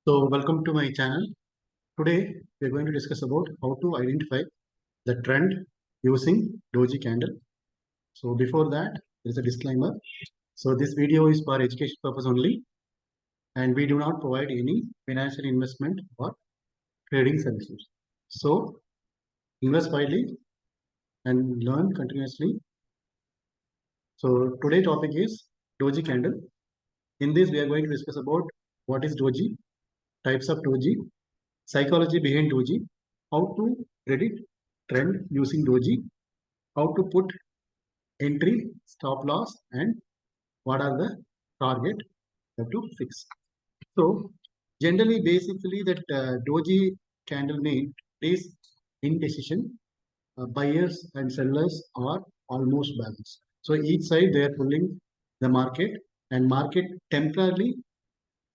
So welcome to my channel. Today we are going to discuss about how to identify the trend using Doji candle. So before that, there is a disclaimer. So this video is for education purpose only, and we do not provide any financial investment or trading services. So invest wisely and learn continuously. So today topic is Doji candle. In this we are going to discuss about what is Doji, types of Doji, psychology behind Doji, how to predict trend using Doji, how to put entry, stop loss, and what are the target you have to fix. So generally, basically that Doji candle name is indecision. Buyers and sellers are almost balanced. So each side they are pulling the market, and market temporarily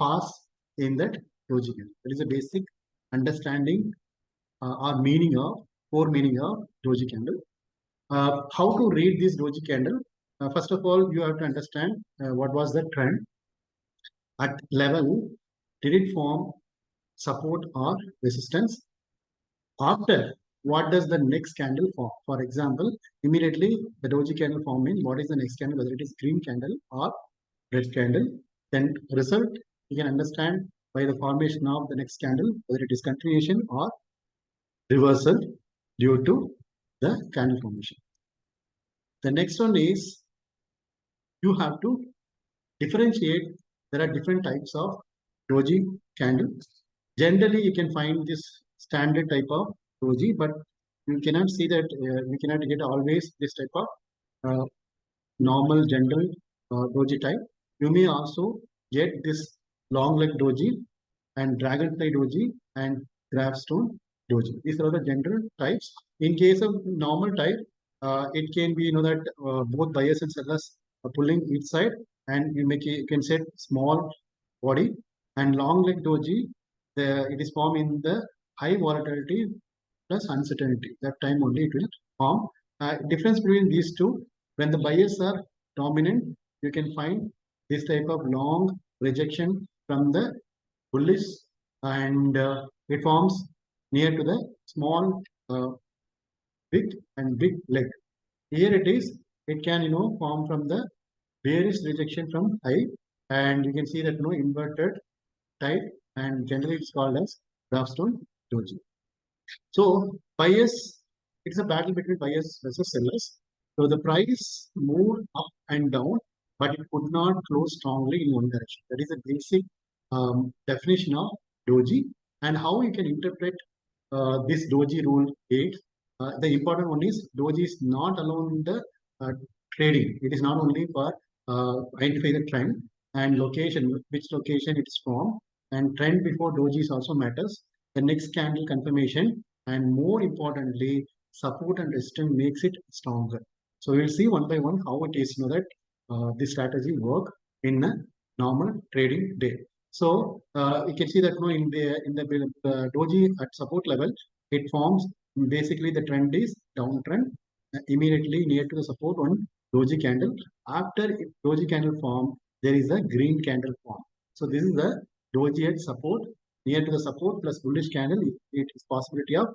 pass in that Doji candle. That is a basic understanding or meaning of core meaning of Doji candle. How to read this Doji candle? First of all, you have to understand what was the trend at level. Did it form support or resistance? After, what does the next candle form? For example, immediately the Doji candle forming. What is the next candle? Whether it is green candle or red candle. Then result you can understand by the formation of the next candle, whether it is continuation or reversal due to the candle formation. The next one is you have to differentiate. There are different types of Doji candle. Generally, you can find this standard type of Doji, but you cannot see that you cannot get always this type of normal general Doji type. You may also get this long leg Doji and Dragonfly Doji and Gravestone Doji. These are the general types. In case of normal type, it can be that both buyers and sellers are pulling each side, and you can set small body. And long leg Doji, it is formed in the high volatility plus uncertainty. That time only it will form. Difference between these two, when the buyers are dominant, you can find this type of long rejection from the bullish, and it forms near to the small big and big leg. Here it can form from the bearish rejection from high, and you can see that inverted type, and generally it's called as Gravestone Doji. So buyers, it's a battle between buyers versus sellers. So the price moved up and down, but it could not close strongly in one direction. That is a basic definition of Doji, and how you can interpret this Doji rule 8. The important one is Doji is not alone in the trading. It is not only for identify the trend and location, which location it is from, and trend before Doji also matters. The next candle confirmation, and more importantly, support and resistance makes it stronger. So we'll see one by one how it is that this strategy work in a normal trading day. So you can see that in the Doji at support level, it forms basically the trend is downtrend immediately near to the support on Doji candle. After Doji candle form, there is a green candle form. So this is the Doji at support. Near to the support plus bullish candle, it is possibility of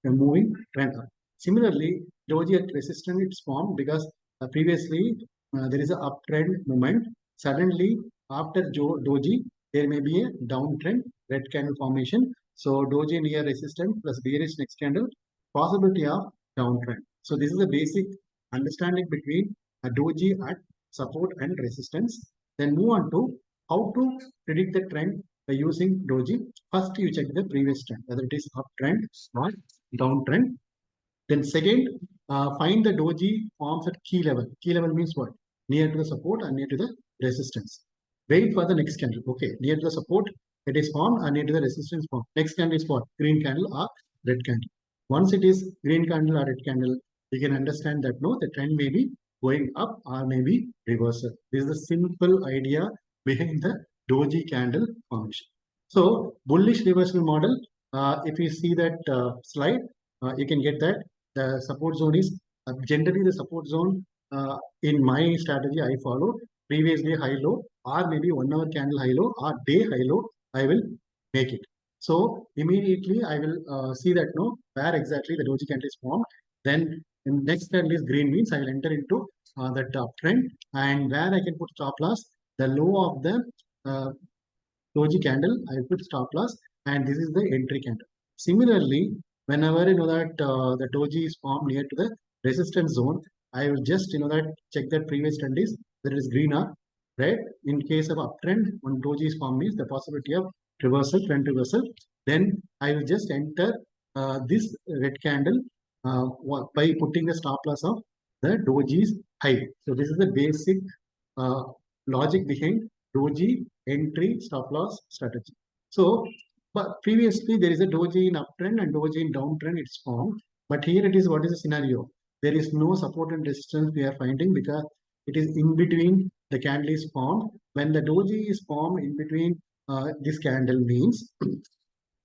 a moving trend up. Similarly, Doji at resistance it's formed because previously there is an uptrend movement. Suddenly, after Doji, there may be a downtrend red candle formation. So Doji near resistance plus bearish next candle, possibility of downtrend. So this is a basic understanding between a Doji at support and resistance. Then move on to how to predict the trend by using Doji. First, you check the previous trend, whether it is uptrend or downtrend. Then second, find the Doji forms at key level. Key level means what? Near to the support and near to the resistance. Wait for the next candle. Okay, near to the support, it is formed, and near to the resistance form. Next candle is what? Green candle or red candle. Once it is green candle or red candle, you can understand that the trend may be going up or maybe reversal. This is the simple idea behind the Doji candle formation. So bullish reversal model, if you see that slide, you can get that the support zone is generally the support zone in my strategy I follow previously high low or maybe 1 hour candle high low or day high low I will make it. So immediately I will see that no, where exactly the doji candle is formed. Then in next candle is green means I will enter into that uptrend, and where I can put stop loss, the low of the uh, doji candle, I put stop loss, and this is the entry candle. Similarly, whenever you know that the doji is formed near to the resistance zone, I will just that check that previous trend is whether it is green or red. In case of uptrend, when doji is formed means the possibility of reversal, trend reversal. Then I will just enter this red candle by putting the stop loss of the doji's high. So this is the basic uh, logic behind doji entry stop loss strategy. So, but previously there is a doji in uptrend and doji in downtrend it's formed. But here it is, what is the scenario? There is no support and resistance we are finding because it is in between the candle is formed. When the doji is formed in between this candle means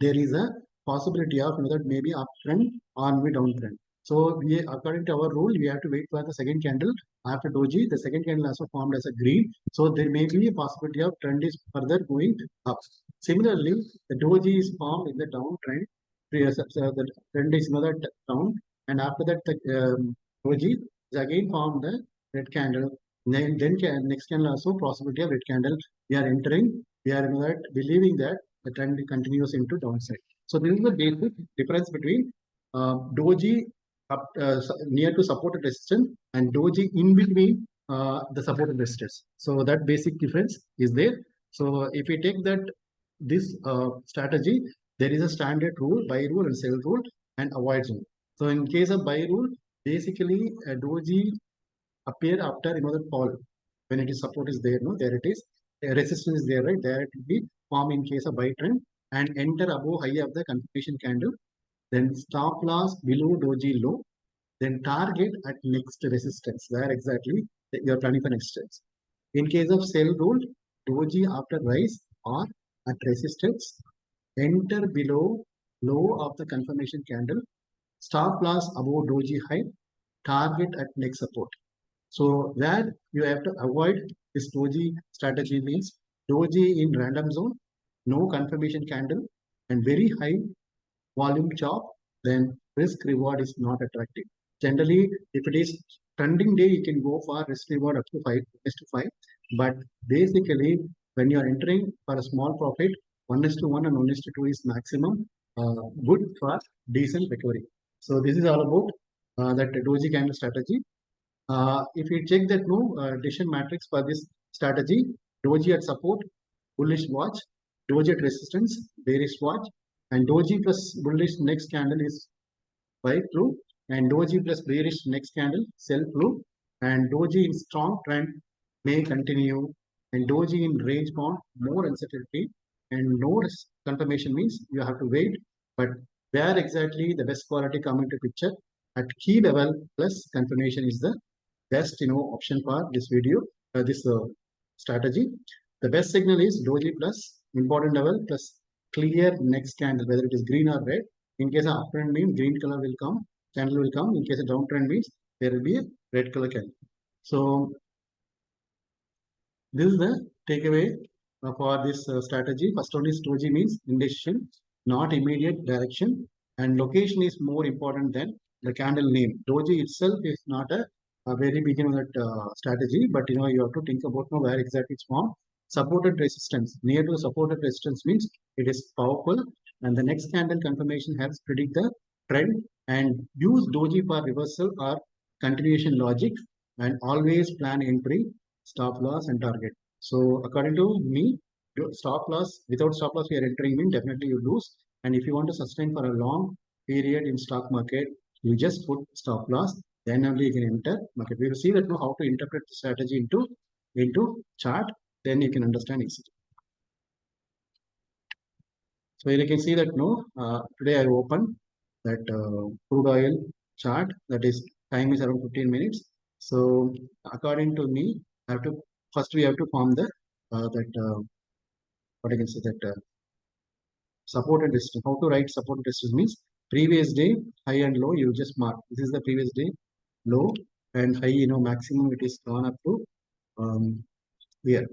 there is a possibility of that maybe uptrend or maybe downtrend. So we, according to our rule, we have to wait for the second candle after doji. The second candle also formed as a green. So there may be a possibility of trend is further going up. Similarly, the doji is formed in the downtrend. The trend is another down, and after that the doji is again formed the red candle. Then next candle also possibility of red candle. We are entering. We are believing that the trend continues into downside. So this is the basic difference between doji near to supported resistance and doji in between the supported resistance. So that basic difference is there. So if we take that this strategy, there is a standard rule, buy rule and sell rule and avoid zone. So in case of buy rule, basically a doji appear after the fall when it is support is there, no, there it is, a resistance is there, right, there it will be form in case of buy trend and enter above high of the confirmation candle, then stop loss below doji low, then target at next resistance where exactly you are planning for next steps. In case of sell rule, doji after rise or at resistance, enter below low of the confirmation candle, stop loss above doji high, target at next support. So where you have to avoid this doji strategy means doji in random zone, no confirmation candle, and very high volume chop, then risk reward is not attractive. Generally, if it is trending day, you can go for risk reward up to 5:5. But basically, when you are entering for a small profit, 1:1 and 1:2 is maximum good for decent recovery. So this is all about that doji candle strategy. If you check that decision matrix for this strategy, doji at support, bullish watch, doji at resistance, bearish watch, and doji plus bullish next candle is buy through, and doji plus bearish next candle sell through, and doji in strong trend may continue, and doji in range bound more uncertainty, and no confirmation means you have to wait. But where exactly the best quality come into picture at key level plus confirmation is the best option for this video, this strategy. The best signal is doji plus important level plus clear next candle, whether it is green or red. In case of uptrend means green color will come, candle will come. In case of downtrend means there will be a red color candle. So this is the takeaway for this strategy. First one is doji means indecision, not immediate direction, and location is more important than the candle name. Doji itself is not a very big that strategy, but you have to think about where exactly it's formed. Supported resistance, near to the supported resistance means it is powerful, and the next candle confirmation helps predict the trend, and use doji for reversal or continuation logic, and always plan entry, stop loss and target. So according to me, stop loss, without stop loss we are entering in, definitely you lose. And if you want to sustain for a long period in stock market, you just put stop loss, then only you can enter market. We will see that how to interpret the strategy into chart, then you can understand easily. So here you can see that today I opened that crude oil chart, that is time is around 15 minutes. So according to me, I have to first we have to form the what I can say that support and resistance. How to write support and resistance means previous day high and low you just mark. This is the previous day low and high, maximum it is gone up to here.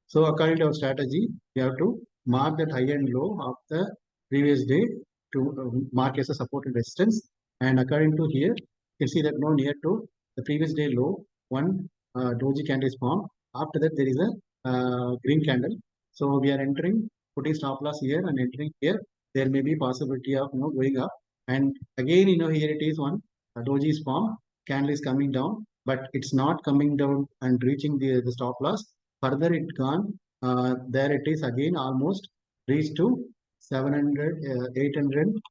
So according to our strategy, we have to mark that high and low of the previous day to mark as a support and resistance. And according to here, you can see that now near to the previous day low, one doji candle is formed. After that, there is a green candle. So we are entering, putting stop loss here and entering here. There may be possibility of going up. And again, here it is one doji is formed. Candle is coming down, but it's not coming down and reaching the stop loss. Further, it gone. There it is again almost reached to 700, 800,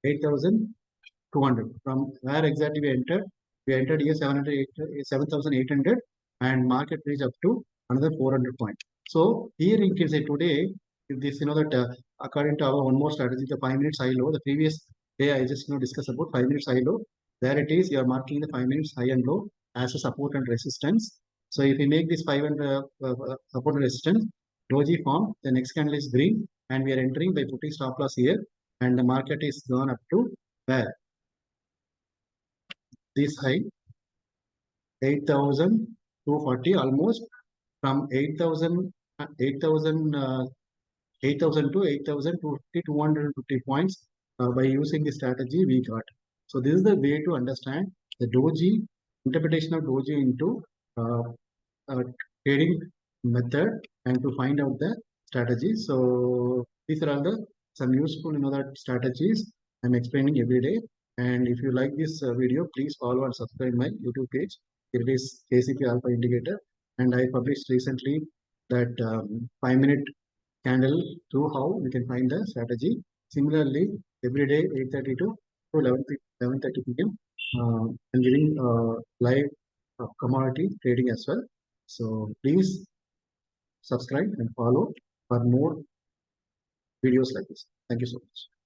8,200. From where exactly we entered? We entered here 7,800 and market reached up to another 400 points. So here you can say today, if this, that according to our one more strategy, the 5 minutes high low, the previous day I just discussed about 5 minutes high low. There it is, you are marking the 5 minutes high and low as a support and resistance. So if we make this 500 support and resistance, doji form, the next candle is green and we are entering by putting stop loss here and the market is gone up to where? This high 8,240 almost from 8,000 to 8,250 250 points by using the strategy we got. So this is the way to understand the doji interpretation of doji into trading method and to find out the strategy. So these are all the some useful that strategies I'm explaining every day. And if you like this video, please follow and subscribe my YouTube page. It is KCP Alpha Indicator, and I published recently that 5-minute candle through how we can find the strategy. Similarly, every day 8:30 to 11:30 p.m. I'm giving live commodity trading as well. So please subscribe and follow for more videos like this. Thank you so much.